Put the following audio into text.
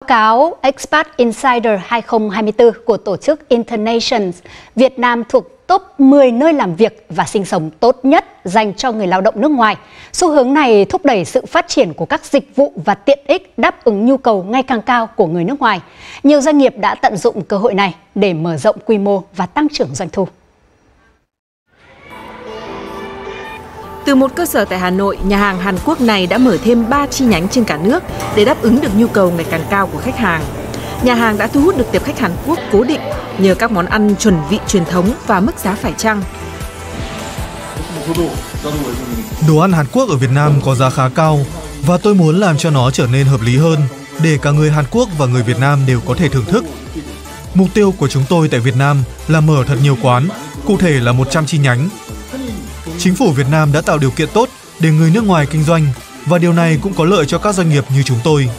Báo cáo Expat Insider 2024 của tổ chức Internations, Việt Nam thuộc top 10 nơi làm việc và sinh sống tốt nhất dành cho người lao động nước ngoài. Xu hướng này thúc đẩy sự phát triển của các dịch vụ và tiện ích đáp ứng nhu cầu ngày càng cao của người nước ngoài. Nhiều doanh nghiệp đã tận dụng cơ hội này để mở rộng quy mô và tăng trưởng doanh thu. Từ một cơ sở tại Hà Nội, nhà hàng Hàn Quốc này đã mở thêm 3 chi nhánh trên cả nước để đáp ứng được nhu cầu ngày càng cao của khách hàng. Nhà hàng đã thu hút được tệp khách Hàn Quốc cố định nhờ các món ăn chuẩn vị truyền thống và mức giá phải chăng. Đồ ăn Hàn Quốc ở Việt Nam có giá khá cao và tôi muốn làm cho nó trở nên hợp lý hơn để cả người Hàn Quốc và người Việt Nam đều có thể thưởng thức. Mục tiêu của chúng tôi tại Việt Nam là mở thật nhiều quán, cụ thể là 100 chi nhánh. Chính phủ Việt Nam đã tạo điều kiện tốt để người nước ngoài kinh doanh và điều này cũng có lợi cho các doanh nghiệp như chúng tôi.